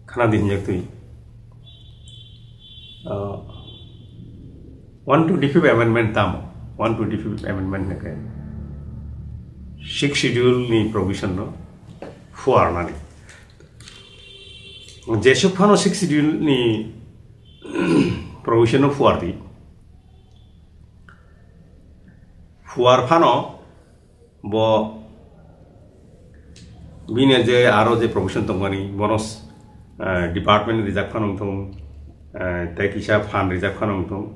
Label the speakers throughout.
Speaker 1: khana din jak tui 125th amendment tam 125th amendment ne kai 6th schedule ni provision no fuar nani jesuk phano 6th schedule ni provision no fuar di fuar phano bo bine je aro je provision tongani bonus department rijak phanong thong tai kisa phan rijak phanong thong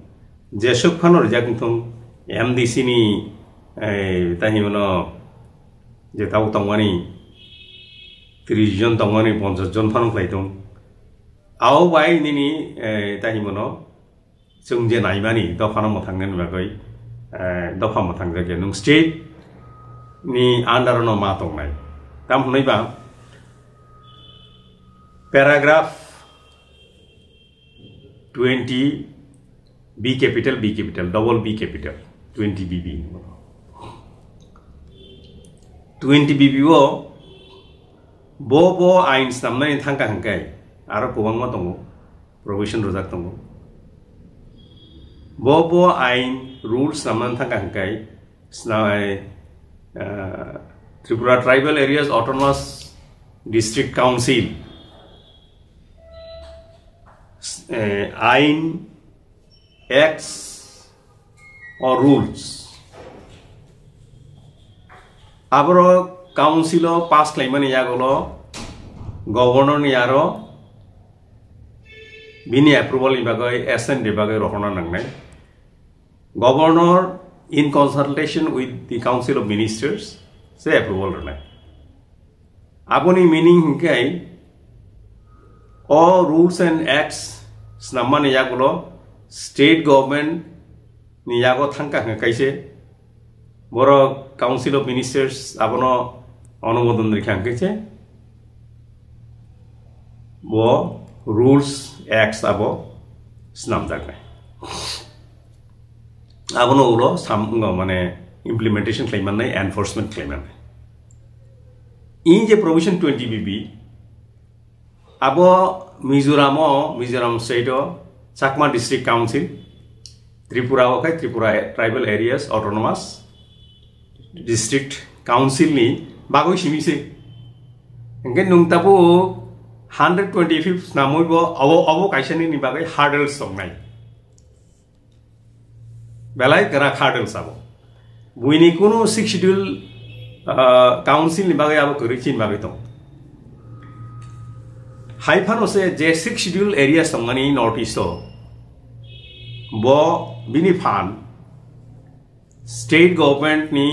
Speaker 1: jesuk phano rijak thong MDC ni tahi mono je tau tongani 30 jon tongani 50 jon phanong khlai thong au bai nini tahi mono chung je naimani do phano mo thangnen bagoi do phamo thangja nung state ni under no ma tongnai tam hunai ba paragraph 20 B capital double B capital 20 BB 20 BB wo bo ain samnai thangka hangkai aro kobang ma tongo provision rojak tongo bo ain rules samnan thangka hangkai snai Tripura Tribal Areas Autonomous District Council Ain Acts or rules abro council pass claimani yagolo governor ni aro bini approval ni bagai SN de bagai rohona nangnai governor in consultation with the Council of Ministers say approval ranai aponi meaning hinkai all rules and acts snamani yagulo state government ni yago thangka kaise boro Council of Ministers abono অনুমোদন রেখে কাইছে bo rules acts abo snam jagnai abono ulo samgo mane implementation claim nai enforcement claim nai in je provision 20 BB abo Mizoram state Chakma district council Tripura okai Tripura Tribal Areas Autonomous District Council ni bagoi simise engke nung tapu 125th namoibo abo kaisani ni bagai hurdles songnai belai kara hurdles abo buini kuno 6th schedule council ni bagai abo korichin bagai tong haifano se je 6th schedule area songani northeast bo bini fan state government ni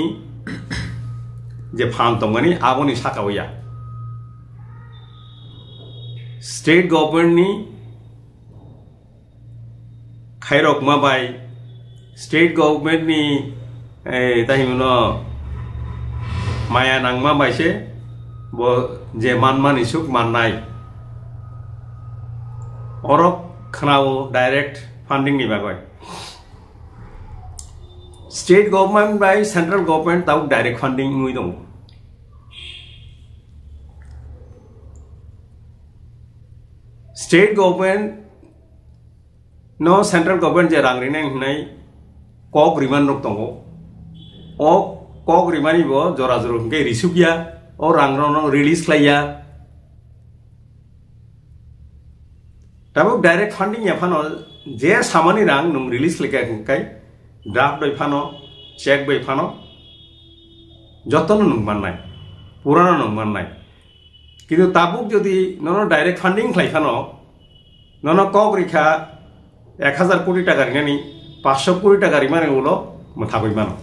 Speaker 1: je fan tongani aboni sakawya state government ni khairok ma bai state government ni tahimono maya nangma bai se bo je manmani suk mannai orok khnao direct funding ni bagoi state government by central government tau direct funding ngui dong state government no central government je rang rineng hnai kok riman rok tongo o kok rimani bo jora joro ke risubya o rang no release klaya tabo direct funding ya phano je samani rang nung release leka kai draft bai phano check bai phano jotono nung mannai purana nung mannai কিন্তু তাবুক যদি নন direct funding খাই Fanon নন cock রেখা 1000 কোটি টাকা রিনানি 500 কোটি টাকা রিমানে উলো মথাবই মানো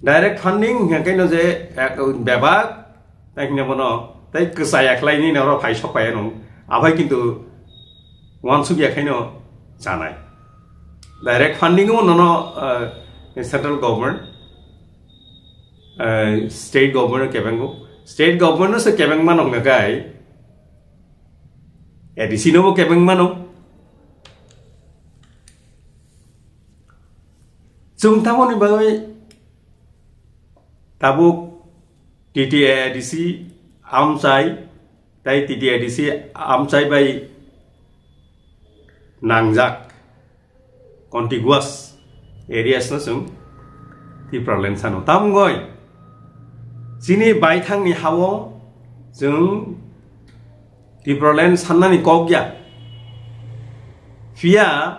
Speaker 1: direct funding হেকাইনো যে বেবাক তাইনে বনো তাই কসাই একলাইনি নর ফাই সপায় নং আভাই কিন্তু ওয়ানসুক এখাইনো জানাই ডাইরেক্ট ফান্ডিংও নন central government state government kebengo state government se kebeng manong nagai edisino bo kebeng manong chung tamoni bagai tabuk TTA edisi Amchai tai TDIDC Amchai by Nangjak contiguous areas na sung Tripura land sano tamgoi sini baithang ni hawo jung Tripura land sanani kogya fia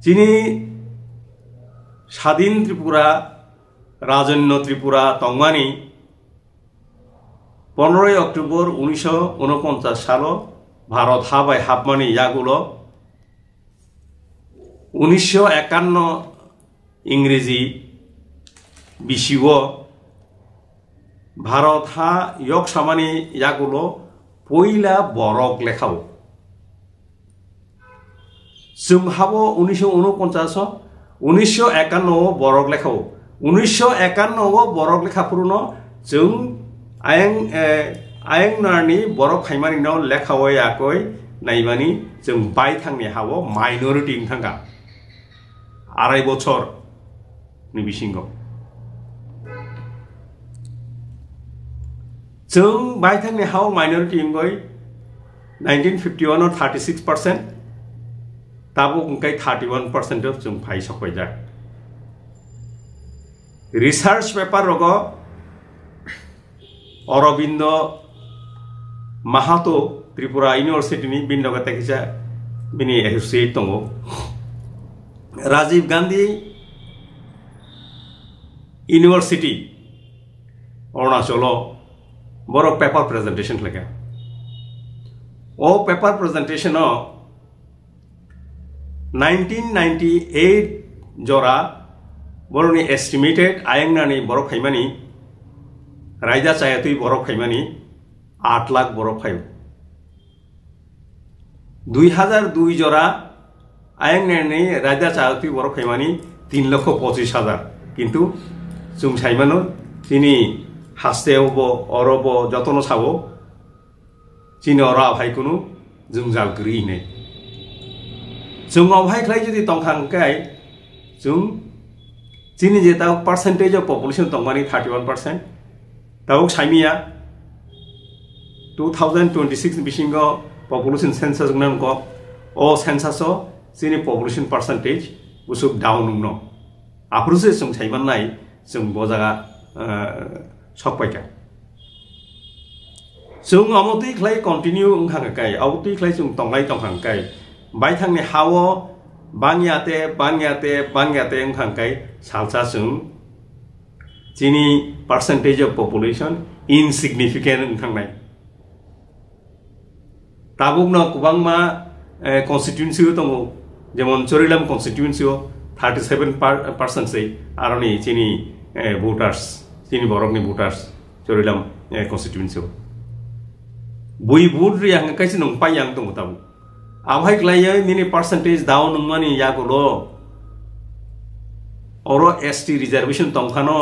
Speaker 1: sini স্বাধীন ত্রিপুরা রাজন্য Tripura তংমানি 15 October 1949 সাল ভারত হাবাই হাবমানি ইয়াগুলো 1951 ইংরেজি বিশিব ভারত হা ইয়ক সামানি ইয়াগুলো পয়লা বরক লেখাও जोंहाबो 1949 1951 बरक लेखाव 1951 बरक लेखाफोरनो जों आयें नारनि बरक खायमानिनो लेखावै आकय नायमानि जों bye थांनि हावो minority थांगा आराय बछर नि बिसिंगो जों बाय थांनि हाव माइनरिटी इंगय 1951 और 36% ताबो उनकाय 31% of जों फाइ सखय जा रिसर्च पेपर रगो अरविंद माहातो त्रिपुरा यूनिवर्सिटी नि बिनगता किसा बिनि एसोसिएट दङ राजीव गांधी यूनिवर्सिटी अरुणाचल बरक पेपर प्रेजेंटेशन लगा ओ पेपर प्रेजेंटेशन 1998 जरा बरनि एस्टिमेटेड आयंनानि बरक खायमानि रायजा चायातुइ बरक खायमानि 8 लाख बरक खायो 2002 जरा आयंनानि रायजा चायातुइ बरक खायमानि 3,25,000 किन्तु जों सायमानो तिनि हास्तेयावबो अरबो जतन सावो चिनि अरा भाइकुनु जों जालग्रिने जों आवहाय खलाय जुदि तंखांकाय जों चिनि जेता परसेंटेज ऑफ पॉपुलेशन तंगानि 31% ताव साइमिया 2026 बिसिंगो पॉपुलेशन सेंसस गनको ओ सेंससो चिनि पॉपुलेशन परसेंटेज उसुक डाउन नो आप्रुसे जों साइमाननाय जों बजागा सकपायका जों अमति खलाय कंटिन्यू ओंखांकाय आवति खलाय जों तंगाय तंखांकाय बायथांनि हावो बांग्याते ओंखांकाय सालसा जों चिनि percentage of population insignificant ओंखांनाय ताबुकनो गोबांमा constituency दङ जेमन चोरिलाम कन्स्टिट्युएंसी 37% सै आरोनि चिनि वोटार्स चिनि बरकनि वोटार्स चोरिलाम कन्स्टिट्युएंसी बुइ बुट रियां काइसे नं पायां दङ ताबु आवहाय ग्लायै निनि परसेंटेज डाउन नंमानि यागुलो अरो एसटी रिजर्वेशन तंखानो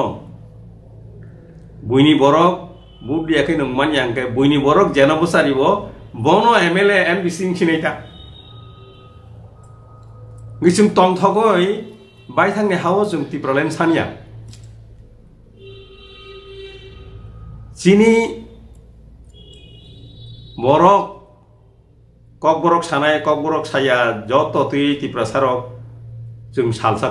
Speaker 1: बुइनि बरक बुट याकै नंमान यांके बुइनि बरक जेनबसारिबो बनो एमएलए एमपी सिं सिनायता गिसुं तंथगय बायथांनि हावो जों तिप्रलेन सानिया चिनि बरक ककबरक सानाय ककबरक साया जत तुइ तिप्रा सारक जों सालसा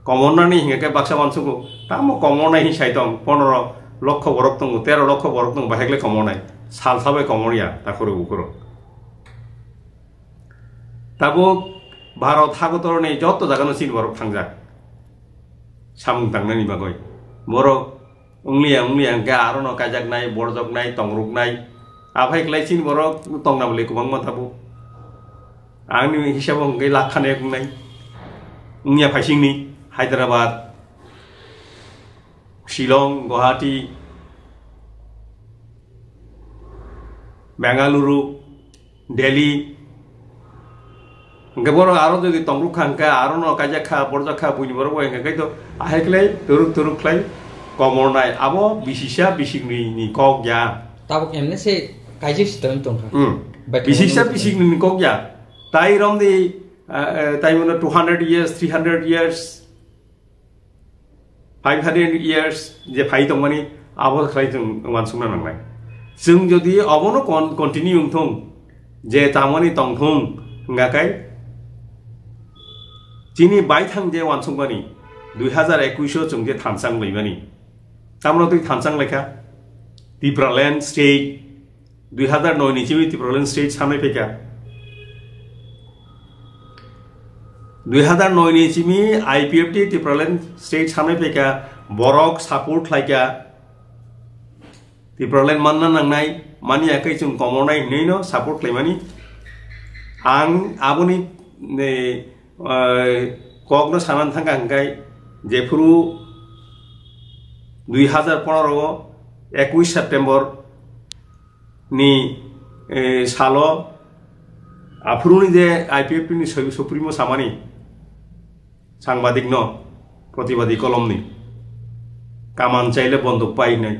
Speaker 1: कमरनानै हिंगे बाक्सा मानसुखौ तामो कमरनाय हि साइदं 15 लक्ष बरक दङ 13 लक्ष बरक दङ बाहेगले कमरनाय सालसाबे कमरिया ताखरो उखरो ताबो भारत हागतरनि जत जागानो सिन बरक थांजा सामुं थांनायनि बागै बरक उंलिया गा आरनो काजाकनाय बरजकनाय तंरुकनाय आफाय ग्लायसिन बरक तंनाबले गोबां माथाबो आंनि हिसाबाव गै लाखानाय बुंनाय उंनिया फाइसिंनि हैदराबाद शिलं गुवाहाटी बेंगालुरु दिल्ली के बरक आरो जदि तंरुखांका आरनो काजाखा बरजखा बुनि बरक गै तो आहायख्लाय तुरुखलाय कमरनाय आबो बिसिसा बिसिगनि कगया
Speaker 2: ताबो एमने से काइजे सिस्टम तंखा
Speaker 1: बिसिसा बिसिगनि कगया ताइ रमदि ताइमनो 200 years 300 years 500 years जे phi दंमानि abo khlai jung wansungna nangnai jung jodi obono continue ungthong je tamani tongthong ngakai chini baithang je wansungmani 2021 jung je thansang leimani tamno tui thansang lekha Tipraland state 2009 ni chimi Tipraland state samai peka 2009 ni chimi IPFT Tipraland state samai peka borok support laika Tipraland manna nangnai mani akai chung komonai nei no support laimani ang aboni ne kokno sanan thangka hangkai jefuru 2015 21 September ni salo afruni je IPFT ni supremo samani সাংবাদিক ন প্রতিবাদী কলমনি কামান চাইলে বন্দুক পাই নাই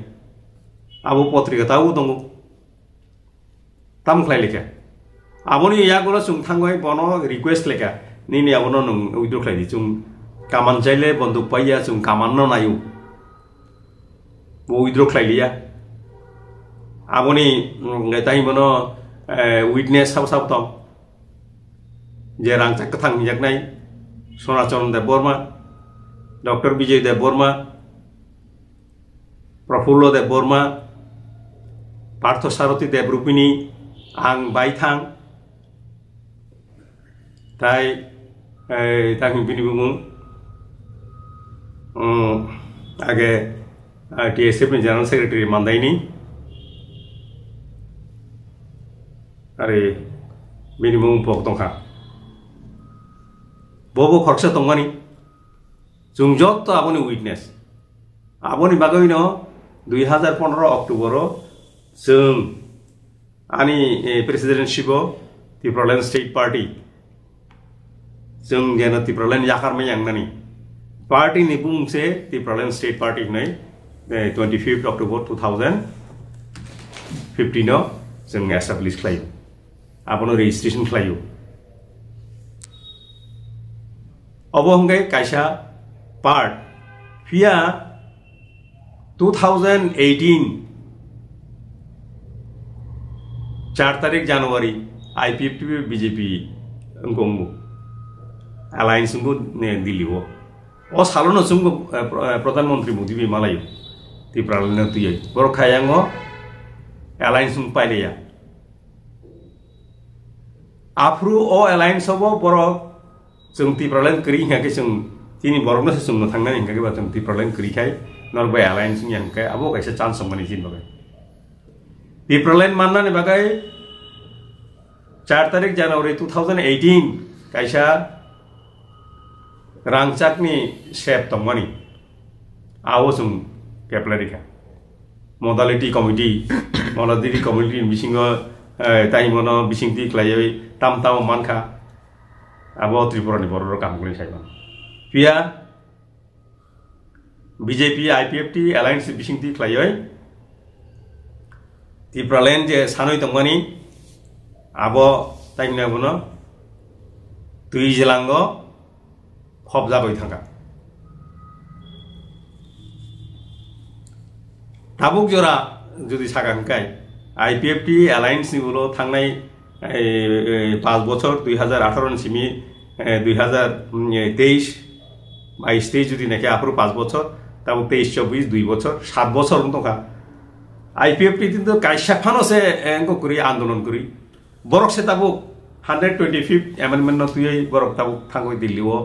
Speaker 1: আবু পত্রিকা তাও দङ তামখ্লাই লেখা আবনি ইয়াগুলো চুং থাঙ্গই বন রিকোয়েস্ট লেখা নিনি আবনো নং উইদ্র খাইদি চুং কামান চাইলে বন্দুক পাইয়া চুং কামান ন নায়ু উইদ্র খাইলিয়া আবনি তাই বনো উইটনেস সাব সাব দং যে রাংচাক কথাং হিজাকনাই Sonachरण Dev Burma, Dr. Vijay Dev Burma, Prafullo Dev Burma, Partho Sarathi Dev Rupini, Ang Baithang, Tai Himpini Bumung, Age TSF General Secretary Mandaini, Are Minimum Poktonga. Bobo khorsa tongmani jung jot to aboni witness aboni bagoi no 2015 October jung ani presidency bo Tipraland State Party jung jena Tipraland yakar me yang nani party ni bung se Tipraland State Party nai 25 October 2015 no jung establish khlayo abono registration khlayo Obongay Kaisha part via 2018 4 तारीख January IPFT BJP ngongmu alliance ngu ne diliwo o salono sungu pradhan mantri Modi bi malayo Tipraland tuyai bor khayango alliance ngu paileya afru o alliance hobo borok जों Tipraland kri hingke जों tini borokno se sungno thangna hingke ba जों Tipraland kri khai norbai alliance ni hingke abo kaisa chance samani jin bagai Tipraland manna ne bagai 4 तारीख January 2018 kaisa rangchak ni shep tongmani awo जों keplari kha modality committee bisingo taimono bisingti klayoi tam mankha abo Tripura ni bororo kam kuri saiban pia BJP IPFT alliance bisingti klayoi Tipraland je sanoi tongmani abo taimna bono tui jelango khobja boi thanga tabuk jora jodi sagan kai IPFT alliance ni bolo thangnai 5 বছর 2018 সিমি 2023 22 যদি নাকি আপরো 5 বছর তাও 23 24 2 বছর 7 বছর মতকা IPFT কিন্তু কাইসা ফানসে এঙ্গ করি আন্দোলন করি বরক সে তাবো 125th amendment ন তুই বরক তাবো থাঙ্গই দিল্লিও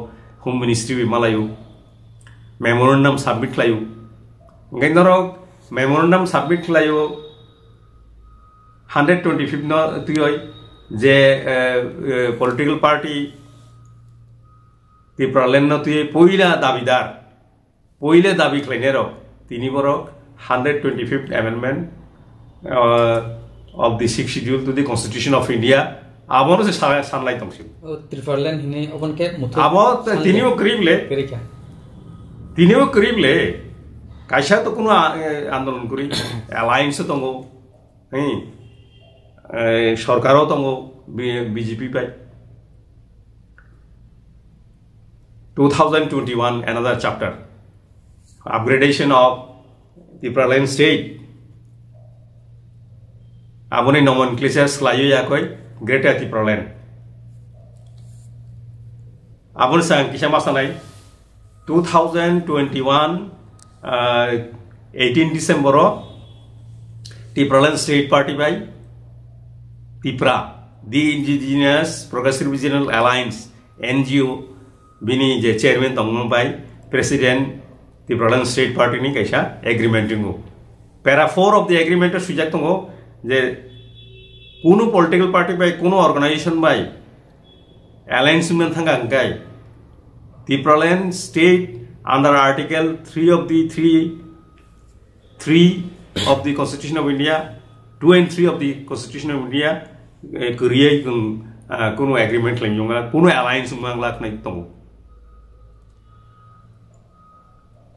Speaker 1: হোম মিনিস্ট্রি মালায়ু মেমোরেন্ডাম সাবমিট লায়ু গেন্দরক মেমোরেন্ডাম সাবমিট লায়ু 125th ন তুই যে political party Tipraland no tuye poila davidar poile dabi khlainero tini borok 125th amendment of the 6th schedule to the Constitution of India abono se sunlight tongsil
Speaker 2: Tipraland hine obon ke mutho
Speaker 1: abo tiniu krible kaisa to kono andolon kori alliance tongo সরকারও তঙ্গ BJP pi 2021 another chapter upgradation of Tipraland state aboni nomenclature slayo yakoi Greater Tipraland abon sang kisama sanai 2021 18 December Tipraland State Party by Tipra the Indigenous Progressive Regional Alliance NGO bini je chairman tongmong by President Tipraland State Party ni kaisa agreement ringu para 4 of the agreement sujak tongo je kuno political party by kuno organization by alliance men thanga angkai Tipraland State under Article 3 of the 3 of the Constitution of India 2 and 3 of the Constitution of India create kuno agreement langjunga kuno alliance mangla nai tongo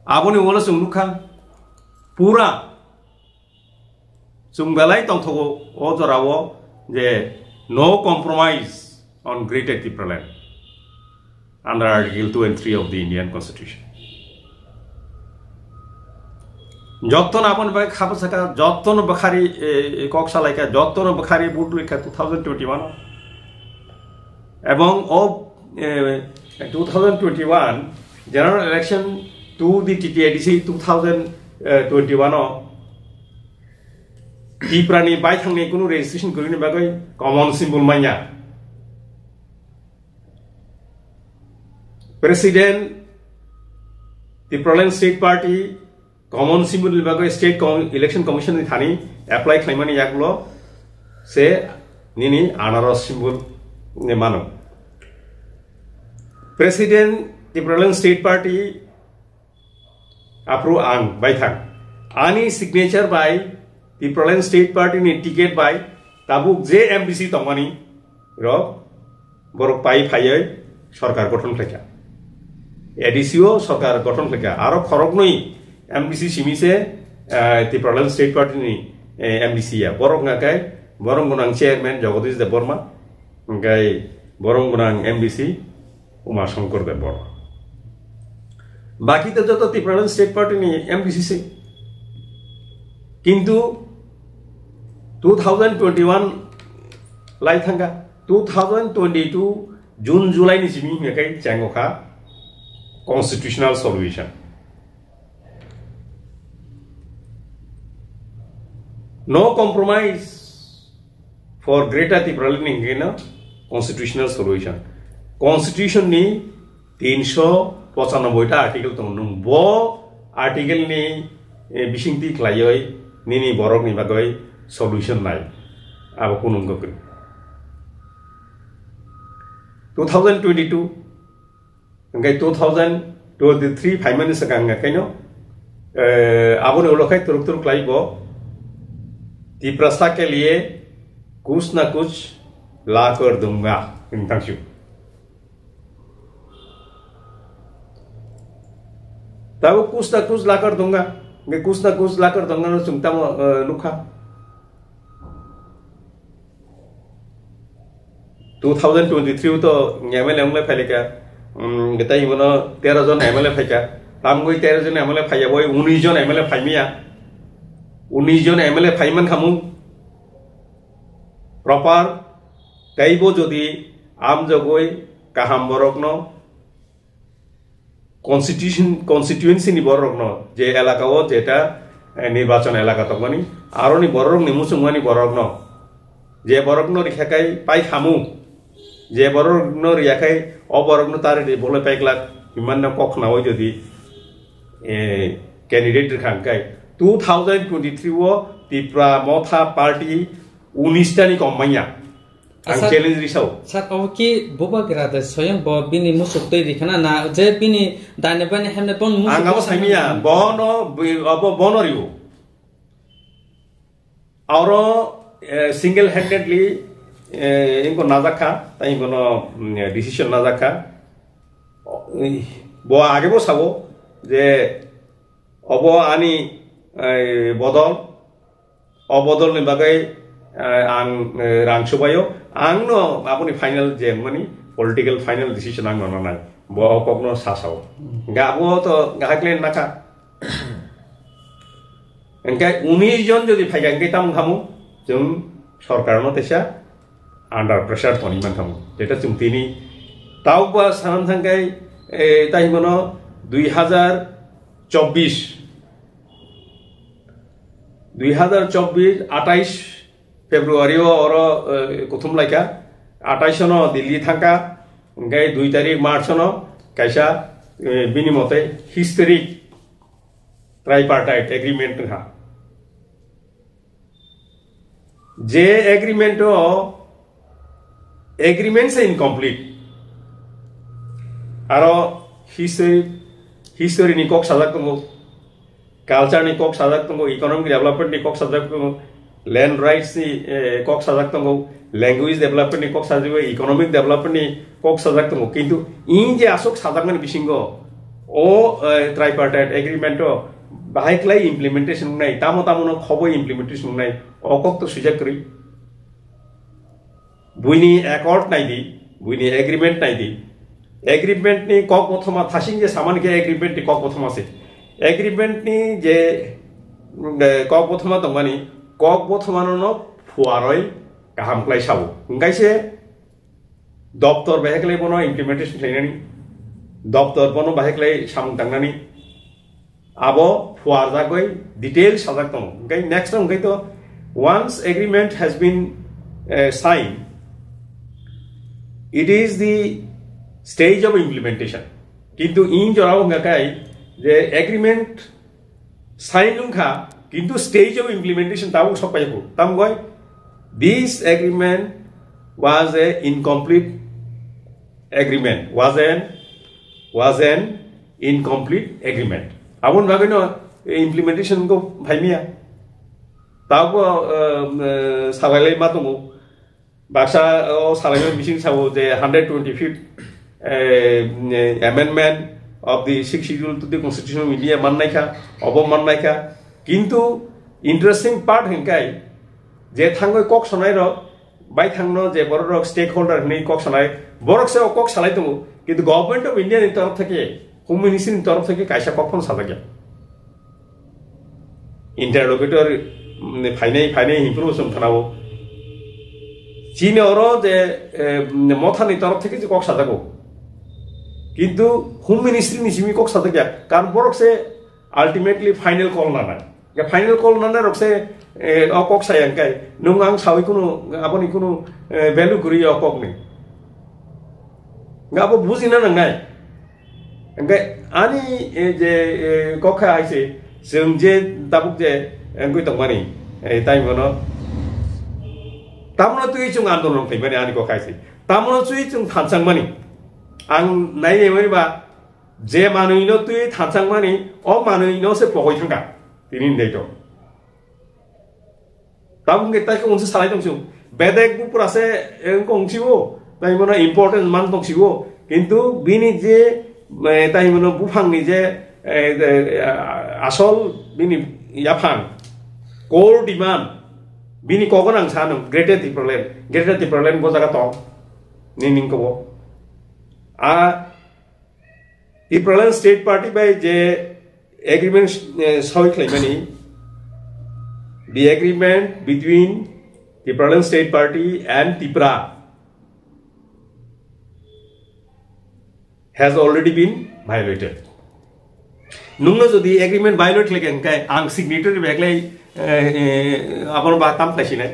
Speaker 1: aboni wala sungluka pura sungbalai tongthogo ojorawo je no compromise on Greater Tipraland under Article 2 and 3 of the Indian Constitution. Joton abon ba khapsaka joton bakhari koksalaika joton bakhari butrika 2021 ebong of 2021 general election to the TTIDC 2021 Tiprani bai thangni kuno registration korini bagai common symbol manya President Tipraland State Party common symbol bagai State Election Commission ni thani apply claimani yaklo se nini anaros symbol ne mano President Tipraland State Party approve ang by thang ani signature by Tipraland State Party ni ticket by tabuk JMBC tongani ro borok pai phaiye sarkar gotton khleja ADCO sarkar gotton khleja aro khorok noi MBC simise Tipraland State Party ni MBC ya borok ngakai borong gunang chairman Jagadish Deborma ngai borong gunang MBC Uma Shankar Deborma baki to joto Tipraland State Party ni MBC se kintu 2021 lai thanga 2022 June July ni jimi ngai changoka constitutional solution no compromise for Greater Tipraland ingena constitutional solution constitution ni 395 ta article tong bo article ni bisingti klayoi nini borok ni bagoi solution nai abo kunung gokri 2022 ngai 2023 phaiman sakanga kaino abo ne olokai turuk klaibo Tiprasta के लिए कुछ ना कुछ ला कर दूंगा इंतंशु तब कुछ ना कुछ ला कर दूंगा मैं कुछ ना कुछ ला कर दूंगा ना सुनता लुखा 2023 तो एमएलए हमले फैले क्या गता ही बनो 13 जन एमएलए फैका ताम कोई 13 जन एमएलए फैया वो 19 जन एमएलए फैमिया 19 जन एमएलए फाइमान खामु प्रॉपर काइबो जदि आम जगोय काहाम बरकनो कन्स्टिट्युएन्सी नि बरकनो जे एलाकाओ जेटा निर्वाचन एलाका तगनि आरो नि बरक नि मुसुंगानि बरकनो जे बरकनो रिखाकाय पाइ खामु जे बरकनो रियाखाय अ बरकनो तारे बोले पाइकला इमान न कखनाव जदि candidate रिखांकाय 2023 wo Tipra Motha Party 19 tani komanya ang challenge risau
Speaker 2: sat awki boba grada soyang bo bini musuk tei dikhana na je bini daneban hemne pon musuk
Speaker 1: ang abo samia bono abo bono riu auro single handedly inko nazaka tai kono decision nazaka bo age bo sabo je abo ani bodol obodol ni bagai ang rangsubayo ang no apuni final jam mani political final decision ang no nai bo kokno sasao ga bo to ga klen naka Engkai 19 জন যদি ফাইগা engkai tam kamu जों सरकारनो तेसा under pressure थनि मान kamu जेटा जों तिनि तावबा सानाम थांगाय ताइमनो 2024 28 फेब्रुवारी और कथम लाइका 28 no Delhi थांगा engkai 2 तारिख मार्च no कायसा बिनि मते हिस्टोरिक ट्राइपार्टाइट एग्रीमेंट हा जे एग्रीमेंट से इनकम्प्लीट आरो हिस्टोरी नि कक साजाक दंगो कल्चर नि कक साजाक दंगो इकोनॉमिक डेवलपमेंट नि कक साजाक दंगो लैंड राइट्स नि कक साजाक दंगो लैंग्वेज डेवलपमेंट नि कक साजाक इकोनॉमिक डेवलपमेंट नि कक साजाक दंगो किंतु इन जे आसक साजाकमन बिसिंगो ओ ट्राइपार्टाइट एग्रीमेंट बाहायक्लाय इम्प्लिमेंटेशन नाय तामो तामोनो खबो इम्प्लिमेंटेशन नाय अकक तो सुजाकरि बुइनि एकॉर्ड नायदि बुइनि एग्रीमेंट नायदि एग्रीमेंट नि कक प्रथमा थासिं जे सामान के एग्रीमेंट नि कक प्रथमा से एग्रीमेंट नि जे कक प्रथमा दंगानि कक प्रथमानो फुआरय गाहामक्लाय सावो ओंखायसे दफ्तर बाहायक्लाय बनो इम्प्लिमेंटेशन खालायनानि दफ्तर बनो बाहायक्लाय सामु दांनानि abo fuarjagoi detail sajak tong okay next okay to once agreement has been signed it is the stage of implementation kintu in jorao ngakai je agreement sign lungkha kintu stage of implementation tau sopai ko tam goi this agreement was a incomplete agreement was an incomplete agreement abun bagino implementation ko bhaimia tawo sabalai matomo baksa o sabalai bising sawo je 125th amendment of the 6th schedule to the constitution of India mannaikha obo mannaikha kintu interesting part henkai je thangoi kok sonai ro bai thangno je borok stakeholder nei kok sonai borok se kok salai tumu kintu government of India ni taraf theke home ministry नि तरफ থেকে কাইসা কখন সাজাগে ইন্টারলোকেটর ফাইনাই information থানাবো চীনে ওর যে মথানি তরফ থেকে যে cock সাজাগো কিন্তু হোম মিনিস্ট্রি নিসিমি কক সাজাগে কারণ বরকসে আলটিমেটলি ফাইনাল কল না নাই ফাইনাল কল না না রকসে অকক সায়াঙ্কাই নং আং সাউই কোনো আপনি কোনো ভ্যালু করি অকক নেই গাবো বুঝি না নাই engkai ani je kokha aise जों जे tabuk je engkoi tongmani tai mono tamno tui chung andolon thaimani ani kokha aise tamno tui chung thansangmani ang naine mani ba je manuino tui thansangmani o manuino se pogoi thanga tinin deito tabung ke tai ko unse salai tongsu bedek bu purase engko ongsiwo tai mono important man tongsiwo kintu bini je তাই মনে বুফাংনি যে আসল বিনি ইয়াফাং core demand বিনি কখন আং সানো greater Tipraland গজাগা তং নিনিং কবো আ টিপ্রলেন স্টেট পার্টি বাই যে এগ্রিমেন্ট সই খাইমানি the agreement between Tipralan State Party and Tipra has already been violated. Nungno jodi agreement violate legen kai ang signatory beglai apon ba tam taisine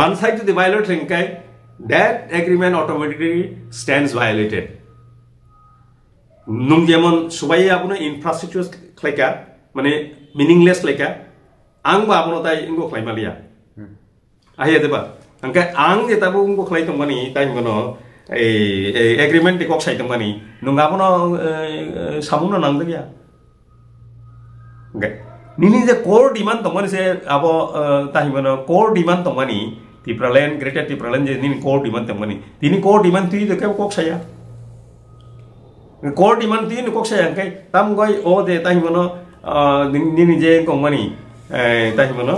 Speaker 1: one side to the violate legen kai that agreement automatically stands violated. Nung jemon subai apuno infrastructure klaika mane meaningless klaika ang ba apuno tai ingo klaimalia ahiya deba angkai ang je tabu ungo khlai tongmani tai mono agreement kok sai tongmani nunga mono samuno nangdebia angkai nini je core demand tongmani se abo tai mono core demand tongmani Tipralan greater Tipralan je nini core demand tongmani tini core demand ti je kok sai ya core demand ti ni kok sai angkai tam goi o de tai mono nini je kongmani tai mono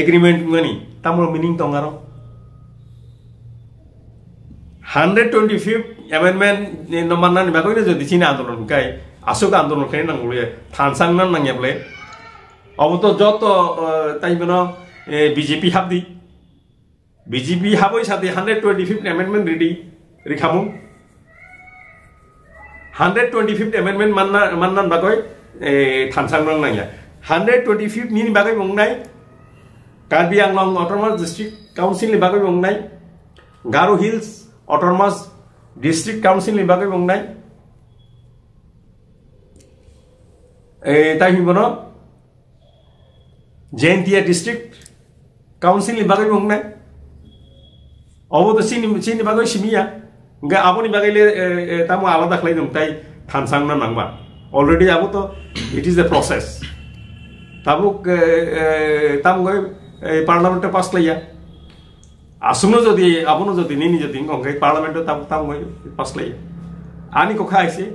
Speaker 1: agreement mani tamul meaning tongaro 125th amendment no manna ni bagoi jodi china andolon kai asuk andolon kene nang bole thansang nan nang yable oboto joto tai mono BJP habdi BJP haboi sate 125th amendment ready rikhamu 125th amendment mannan bagoi thansang nang nang ya 125th ni bagoi mongnai Karbi Anglong Autonomous District Council ni bagoi mongnai Garo Hills Autonomous District Council ni bagoi mongnai tai mono Jaintia District Council ni bagai mongnai obo to sini bagai simia nga aboni bagai le tamu alada khlai dum tai thansang na nangba already abo to it is a process tabuk tamu goi parliament pass laya asuno jodi abono jodi nini jodi ngai parliament tamu goi pass laya ani ko khaise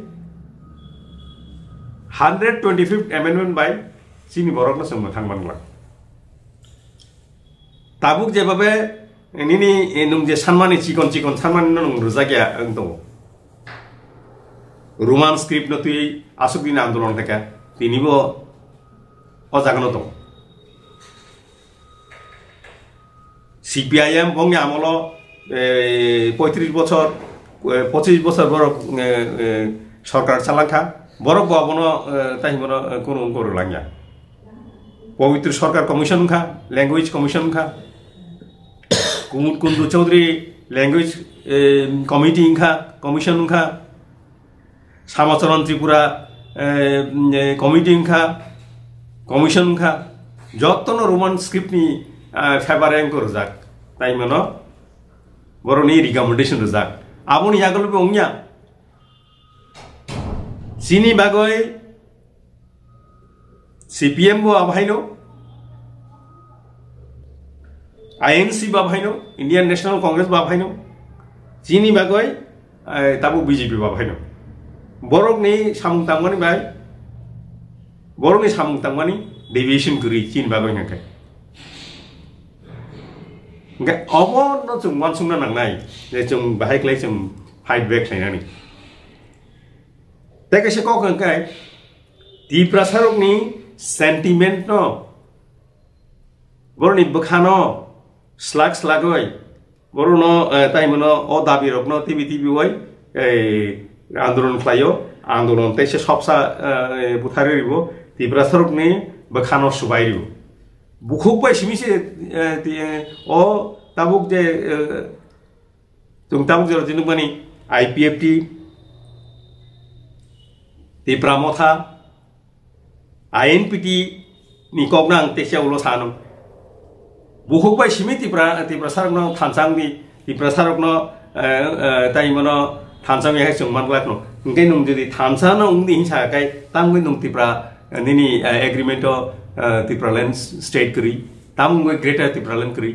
Speaker 1: 125th amendment by sini borok na semua thang bangla tabuk je babe nini nung je sanmani chikon sanmani nung ruzagya angto roman script no tui asuk din andolon theka tini bo ojagono to CPIM bongya amolo 35 বছর 25 বছর borok সরকার চালাঙ্কা borok babono tai mono kono koru langya পবিত্র সরকার commission খা language commission খা কুমুদ কুন্দু Chowdhury language committee খা commission খা Shyamacharan Tripura committee খা commission খা যতন রোমান স্ক্রিপ্ট নি ফেভারেং করে যাক তাই মনো বরনি রিকমেন্ডেশন যাক আপনি আগলবে ওংয়া চিনি বাগয় CPM bo abhaino INC ba abhaino Indian National Congress ba abhaino chini bagoi tabu BJP ba abhaino borok ni samung tangmani bai borok ni samung tangmani deviation kuri chin bagoi ngakai nga obo no chung wan sung na nang nai le chung bahai klai chung fight back thaina ni ta ka se ko kan kai ti prasarok ni sentiment no boroni bukhano slagoi borono tai mono o dabi rokno tv oi andolon khlayo andolon te se sobsa buthare ribo tibrasarok ni bukhano subai ribo bukhuk pai simi se o tabuk je tung tabuk je jinu bani IPFT tipramotha INPT ni koknang tesia ulo sanam bukhuk bai simi tiprasarok no thansang ni tiprasarok no tai mono thansang ya chung man no ngai nung jodi thansang no ungni hinsa kai tangwe nung tipra nini agreement o tipraland state kri tamungwe greater tipraland kri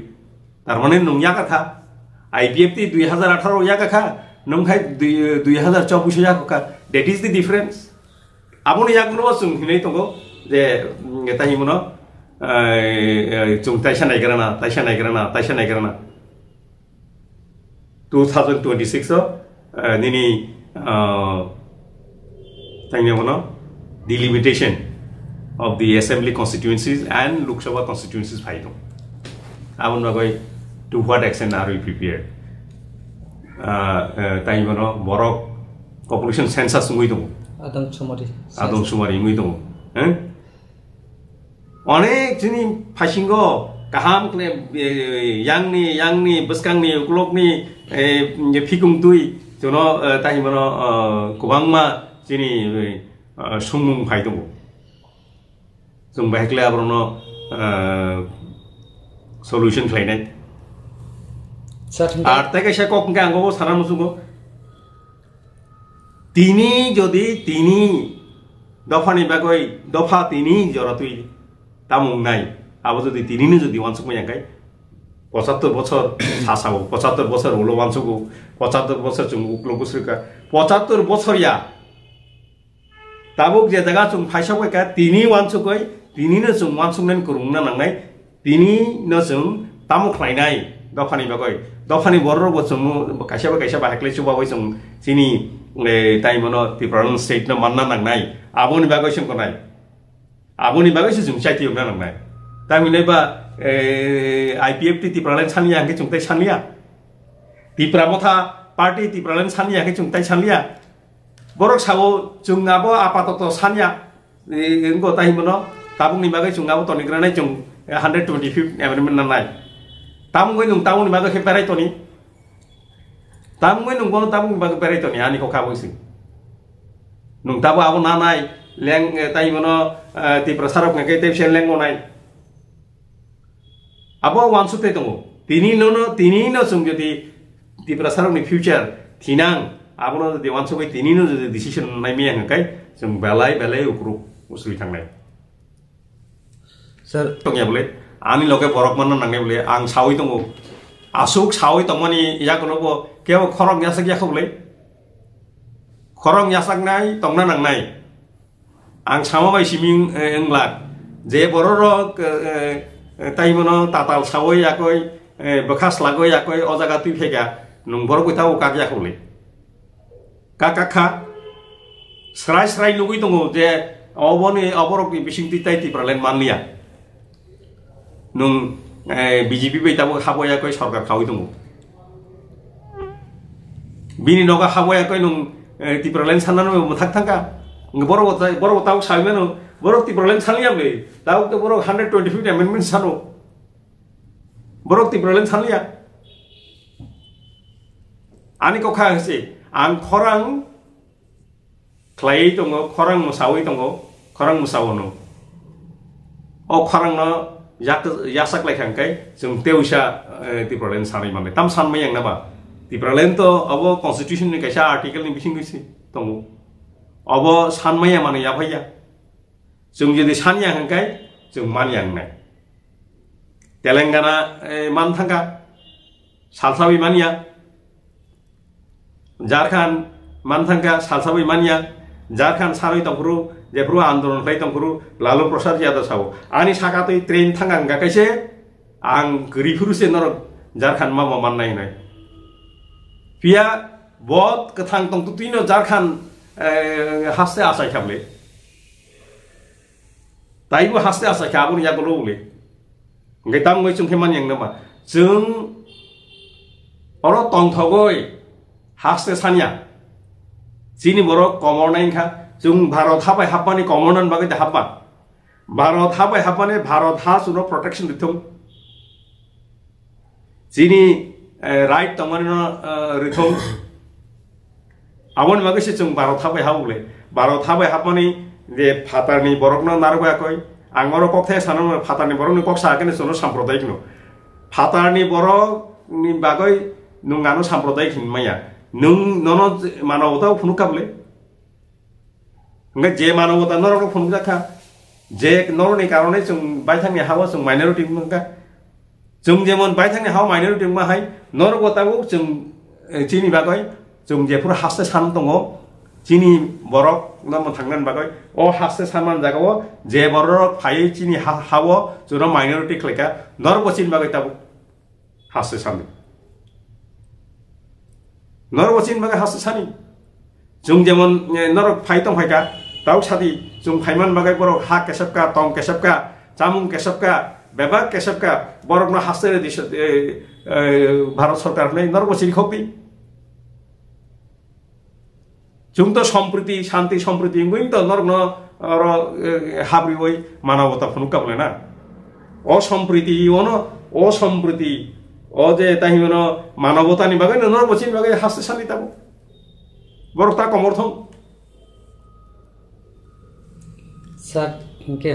Speaker 1: tarmane nung ya katha IPFT 2018 ya katha nung khai 2024 ya ka that is the difference aboni ya kuno sung hinai tongo je tai mono chung taisha nai garana 2026 nini tai mono delimitation of the assembly constituencies and Lok Sabha constituencies phaidong abon bagoi to what extent are we prepared tai mono borok population census ngui dong adong sumari ngui dong অনেক জিনি ফাইসিঙ্গো কাহাম clay yang ni beskang ni uklok ni fikung tui jono tahi mono kubangma jini sumung phaidong jung bahekle abrono solution khlainai ar teke se kok ngka angobo sara musugo tini jodi tini dofani bagoi dofa tini joratui tamung nai abo jodi tini ni jodi wansuk moyakai 75 বছর শাসাবো 75 বছর হলো ওয়ানসুকু 75 বছর chung uklogusrika 75 বছর ya tabuk je jaga chung phaisaboi ka tini wansukoi tini no chung wansuknen kurungna nangnai tini no chung tamuk khlainai dofani bagoi dofani borro bo chung kaisa ba haklai chuba boi chung chini তাই মনো Tripura state no manna nangnai aboni bagai sing konai aboni bagai se jung chai ti na nangnai ta minai ba IPF ti Tripura chania angke chungtai chania Tripura motha party Tripura chania angke chungtai chania borok sawo jungabo apatoto chania engko tai mono tabung ni bagai jungabo tonigrana jung 125th amendment nanai tamgoi nung tabung ni bagai keperai toni tamgoi nung bono tabung bagai perai toni ani ko kabo sing nung tabu abo nanai leng tai mono Tripura sarok ngake te sel leng monai abo wansute tongo tini no sung jodi Tripura sarok ni future tinang abo no de wansobai tini no decision nai mi ang kai sung belai ukru usui thangnai
Speaker 2: sir
Speaker 1: tongya bole ani loke borok man nangnai bole ang sawi tongo asuk sawi tongmani ya kono bo keo khorong yasak ya khobole khorong yasak nai tongna nangnai ang samabai siming englak je bororo tai mono tatal sawi yakoi bekas lagoi yakoi ojaga tui phega nung borok bitau kak ya khobole kakakha srai lugui tongo je oboni oborok ni bising titai Tripura len manlia nung BJP bai tabo khaboya koi sarkar khawi tongo bini noga khaboya koi nung Tripura len sanano muthak thangka borok tau saimeno borok Tripura len sanliam le tau to borok 125th amendment sano borok Tripura len sanlia ani ko kha hse ang khorang klai tongo khorang musawi tongo khorang musawono o khorang no yasak lai khangkai jung teusa Tripura len sanai mane tam san mai yang na ba Tripura len to abo constitution ni kaisa article ni bising gisi tongo abo san mai mane ya phaya jung jodi san yang hangkai jung man yang nai telangana man thanga salsawi mania Jharkhand man thangka salsawi mania Jharkhand saroi tongkuru jepru andolon play tongkuru lalu prasad yada sawo ani sakatoi train thangang ga kaise ang gri furuse nor Jharkhand ma man nai nai pia bot kathang tong tuino Jharkhand haste asai khable taibu haste asai khabun ya golo ule ngai tam ngoi chung keman yang nama jung oro tong thogoi haste sania Sini borok komor nain kha jung Bharat habai hapani komonan bagai de hapa Bharat habai hapane Bharat ha suno protection dithum Sini right tomano rithum Awon bagai se jung Bharat habai haule Bharat habai hapani de phatarni borok no narba koi angoro kokthe sanon phatarni borok ni koksa kene suno samprodaik no phatarni borok ni bagai nungano samprodaik hinmaya nung nono manawata phunuk kable ngai je manawata noro phunuk jakha je noro ni karone jung baithang ni hawa jung minority mungka jung jemon baithang ni hawa minority ma hai noro gotago jung chini bagai jung je pura haste san tongo chini borok nam thangnan bagai o haste saman jagao je borok phai chini hawa jura minority kleka noro bochin bagai tabu haste san Norok bochin bagai haste sani jung jemon norok phai tong phai ka tau sadi jung phaiman bagai borok ha kesapka tong kesapka chamung kesapka beba kesapka borok no haste dis Bharat sarkar nei norok bochin khokbi jung to sampriti shanti sampriti ngoi to norok no ro habri oi manawata phunuk kable na অসম্প্রীতি অসম্প্রীতি ও যে তাহিমনো মানবতা নি বাগে নর বচিন বাগে হাসতে সানি তাবো বরতা কমর্থম
Speaker 2: sir কে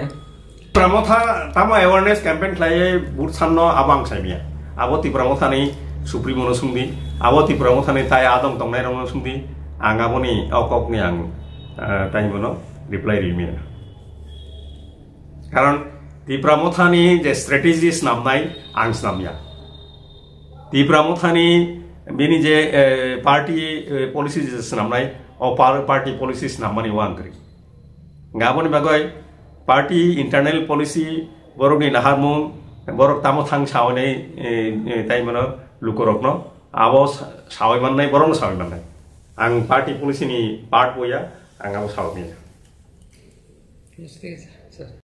Speaker 1: প্রমথা তামা awareness campaign খাইয়ে বুট সান্ন আবাং সাইমিয়া আবতি প্রমথানি supremo সুংদি আবতি প্রমথানি তাই আদম তংনাই রং সুংদি আঙ্গাবনি অককনি আং তাহিমনো রিপ্লাই রিমিয়া কারণ তি প্রমথানি যে স্ট্র্যাটেজিস নামনাই আং নামিয়া তি প্রমথানি বিনি যে পার্টি পলিসিস নামনাই ও পার্টি পলিসিস নামমানি ওয়াংকরি গাবনি বাগয় পার্টি ইন্টারনাল পলিসি বরকনি নাহারমুং বরক তামো থাং সাওনাই তাইমনো লুকরকনো আবো সাওয়াই মাননাই বরং Sawai মাননাই ang party policy ni part boya ang abo saw niya.
Speaker 2: Yes, sir.